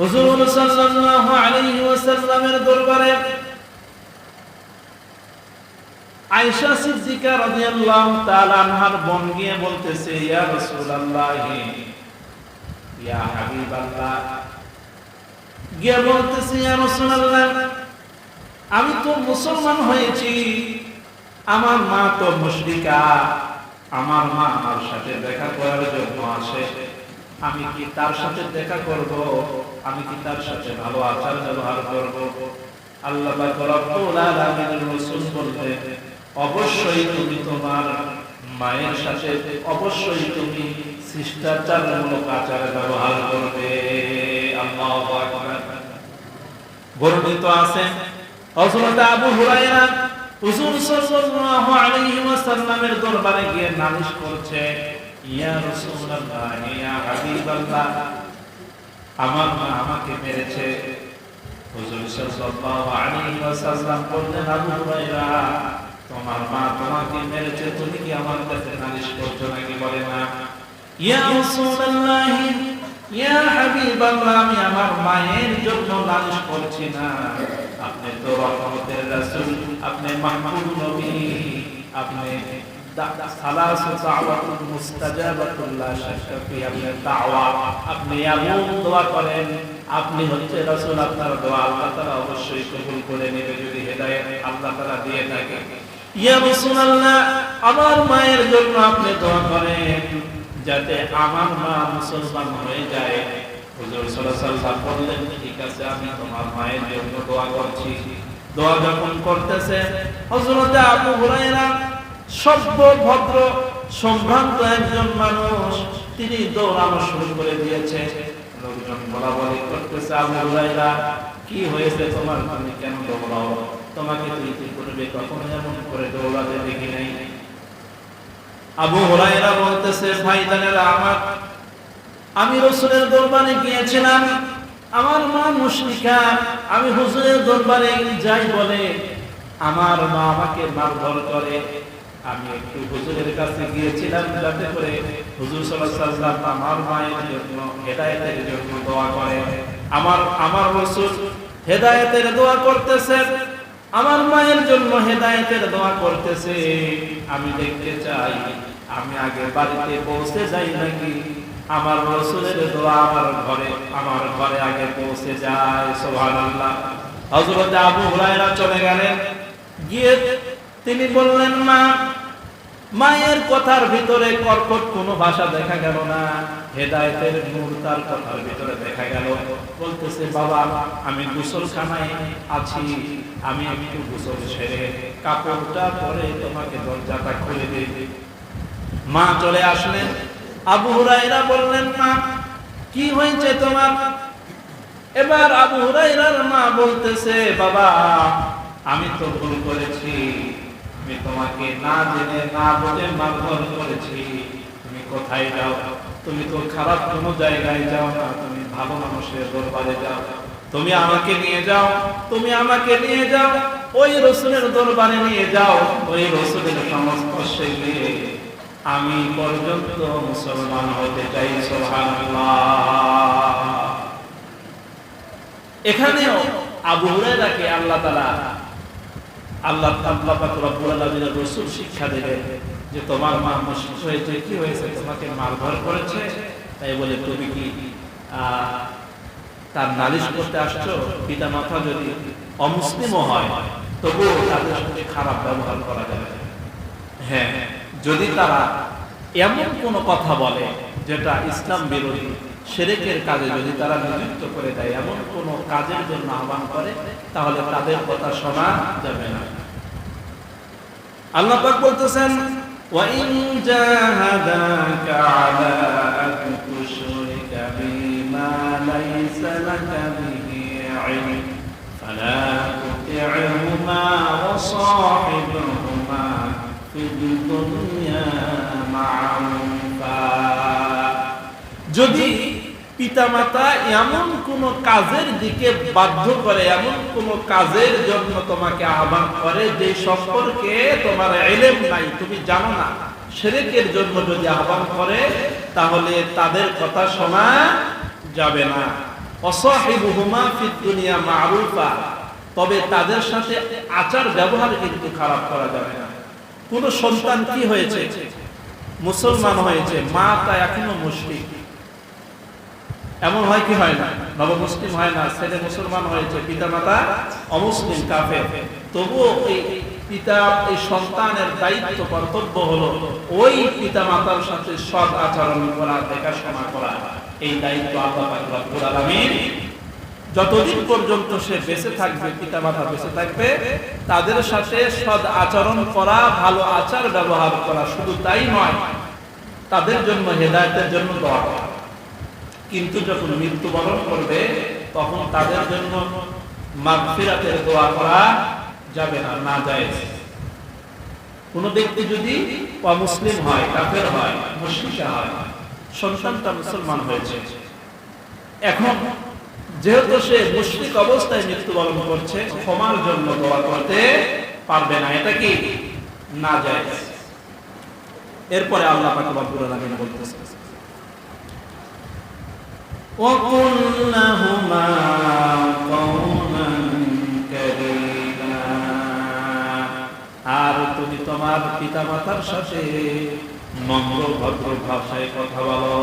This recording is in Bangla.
হুজুর সাল্লাল্লাহু আলাইহি ওয়াসাল্লামের দরবারে আয়েশা সিদ্দিকা রাদিয়াল্লাহু তাআলা আনহার বোন গিয়ে বলতেছে, ইয়া রাসূলুল্লাহ, ইয়া হাবিবাল্লাহ, গিয়ে বলতেছে, ইয়া রাসূলুল্লাহ, আমি তো মুসলমান হয়েছি, আমার মা তো মুশরিকা, আমার মা আমার সাথে দেখা করার জন্য আসে, আমি কি তার সাথে দেখা করব? আমি কি তার সাথে ভালো আচার ব্যবহার করব? আল্লাহ পাক রব্বুল আলামিনের রাসূল বললেন, অবশ্যই তুমি তোমার মায়ের সাথে অবশ্যই তুমি শিষ্টাচারমূলক আচার ব্যবহার করবে। আল্লাহু আকবার। বর্ণিত আছে হযরত আবু হুরায়রা হুজুর সাল্লাল্লাহু আলাইহি ওয়াসাল্লামের দরবারে গিয়ে নালিশ করছে, ইয়া রাসূলুল্লাহ, ইয়া হাবিবাল্লাহ, আমার মা আমাকে মেরেছে। হুজুর সাল্লাল্লাহু আলাইহি ওয়াসাল্লাম বললেন, আবু হুরায়রা, তোমার মা তোমাকে মেরেছে, তুমি কি আমার কাছে নালিশ করছো নাকি? বলে না। ইয়া রাসূলুল্লাহ, ইয়া হাবিবাল্লাহ, আমি আমার মায়ের জন্য নালিশ করছি না, আপনি তো রহমতের রাসূল, আপনি মাহবুব নবী, আপনি সালাসু দাওয়াতুল মুস্তাজাবাতুল লা শাক্কা ফি, আপনি দাওয়া, আপনি এমন দোয়া করেন, আপনি হচ্ছে রাসূল, আপনার দোয়া আল্লাহ তাআলা অবশ্যই কবুল করে নেবে যদি হেদায়েত আল্লাহ তাআলা দিয়ে থাকে। ইয়া রাসূলুল্লাহ, আমার মায়ের জন্য আপনি দোয়া করেন যাতে আমার মা মুসলমান হয়ে যায়। হুজুর সাল্লাল্লাহু আলাইহি ওয়াসাল্লাম বললেন, ঠিক আছে, আমি তোমার মায়ের জন্য দোয়া করছি। দোয়া যখন করতেছে, হযরত আবু হুরায়রা সভ্য ভদ্র সম্ভ্রান্ত একজন মানুষ, তিনি দৌড়ানো শুরু করে দিয়েছে। লোকজন বলাবলি করতেছে, আবু হুরায়রা, কি হয়েছে তোমার, তুমি কেন দৌড়াও? তোমাকে তুই কি করবে, কখনো এমন করে দৌড়াতে দেখি নাই। আবু হুরায়রা বলতেছে, ভাইজানেরা আমার, আমি রাসূলের দরবারে গিয়েছিলাম, আমার মা মুশরিকা, আমি হুজুরের দরবারে যাই বলে আমার মা আমাকে মারধর করে। আমি একটু হুজুরের কাছে গিয়েছিলাম যাতে করে হুজুর সাল্লাল্লাহু আলাইহি ওয়াসাল্লাম আমার মায়ের জন্য হেদায়েতের জন্য দোয়া করে। আমার রাসূল হেদায়েতের দোয়া করতেছে, আমার মায়ের জন্য হেদায়েতের দোয়া করতেছে। আমি দেখতে চাই আমি আগে বাড়িতে পৌঁছে যাই নাকি আমার রাসূলের দোয়া আমার ঘরে আগে পৌঁছে যায়। সুবহানাল্লাহ। হযরত আবু হুরায়রা চলে গেলেন, গিয়ে তিনি বললেন, মায়ের কথার ভিতরে কর্কট কোনো ভাষা দেখা গেল না, হেদায়েতের নূর তার কথার ভিতরে দেখা গেল। বলতেছে, বাবা, আমি গোসলখানায় আছি, আমি একটু গোসল সেরে কাপড়টা পরে তোমাকে দরজাটা খুলে দিই। মা চলে আসলেন। আবু হুরায়রা বললেন, মা, কি হয়েছে তোমার? এবার আবু হুরায়রার মা বলতেছে, বাবা, আমি তো ভুল করেছি, আমি তোমাকে না জেনে না বুঝে মারধর করেছি। তুমি কোথায় যাও? তুমি তো খারাপ কোনো জায়গায় যাও না, তুমি ভালো মানুষের দরবারে যাও। তুমি আমাকে নিয়ে যাও, তুমি আমাকে নিয়ে যাও, ওই রাসূলের দরবারে নিয়ে যাও, ওই রাসূলের সংস্পর্শে গিয়ে আমি পর্যন্ত মুসলমান হতে চাই। সুবহানাল্লাহ। এখানেও আবু হুরায়রাকে আল্লাহ পাক রব্বুল আলামিনের রাসূল শিক্ষা দিলেন যে তোমার মা মুশরিক হয়েছে, কি হয়েছে, তোমাকে মারধর করেছে, তাই বলে তুমি কি তার নালিশ করতে আসছো? পিতা মাতা যদি অমুসলিমও হয় তবুও তাদের সাথে খারাপ ব্যবহার করা যাবে। হ্যাঁ, যদি তারা এমন কোনো কথা বলে যেটা ইসলাম বিরোধী, শিরকের কাজে যদি তারা নিযুক্ত করে দেয়, এমন কোনো কাজের জন্য আহ্বান করে, তাহলে তাদের কথা শোনা যাবে না। আল্লাহ পাক বলতেছেন, ওয়া ইন জাহাদাকা আলা আন তুশরিকা বিমা লাইসা লাকা বিহি ইলম ফালা তুতি'হুমা ওয়া সাহিবহুমা ফিদ দুনিয়া মা'রুফা। যদি পিতামাতা এমন কোন কাজের দিকে বাধ্য করে, এমন কোন কাজের জন্য তোমাকে আহ্বান করে যে সম্পর্কে তোমার ইলম নাই, তুমি জানো না, শিরকের জন্য যদি আহ্বান করে, তাহলে তাদের কথা শোনা যাবে না। ওয়াসাহিবুহুমা ফিদ দুনিয়া মা'রুফা, তবে তাদের সাথে আচার ব্যবহার কিন্তু খারাপ করা যাবে না। কোন সন্তান কি হয়েছে, মুসলমান হয়েছে, মা তা এখনো মুশরিক, এমন হয় কি হয় না? নবমুসলিম হয় না, ছেলে মুসলমান হয়েছে, পিতামাতা অমুসলিম কাফের, তবুও এই পিতা এই সন্তানের দায়িত্ব কর্তব্য হলো ওই পিতামাতার সাথে সৎ আচরণ করা, দেখাশোনা করা। এই দায়িত্ব আল্লাহ পাক রব্বুল আলামিন যতদিন পর্যন্ত সে বেঁচে থাকবে, পিতামাতা বেঁচে থাকবে, তাদের সাথে সৎ আচরণ করা, ভালো আচার ব্যবহার করা, শুধু তাই নয়, তাদের জন্য হেদায়েতের জন্য দোয়া করা। কিন্তু যখন মৃত্যুবরণ করবে তখন তাদের জন্য মাগফিরাতের দোয়া করা যাবে না, নাজায়েজ। কোন ব্যক্তি যদি অমুসলিম হয়, কাফের হয়, মুশরিক হয়, সন্তানটা মুসলমান হয়েছে, এখন যেহেতু সে মুশরিক অবস্থায় মৃত্যুবরণ করছে, ক্ষমার জন্য দোয়া করতে পারবে না, এটা কি নাজায়েজ। এরপরে আল্লাহ পাক রব্বুল আলামিন বলতেছেন وَقُلْ لَهُمَا قَوْلًا كَرِيمًا, আর তুমি তোমার পিতামাতার সাথে নম্র ভদ্র ভাষায় কথা বলো।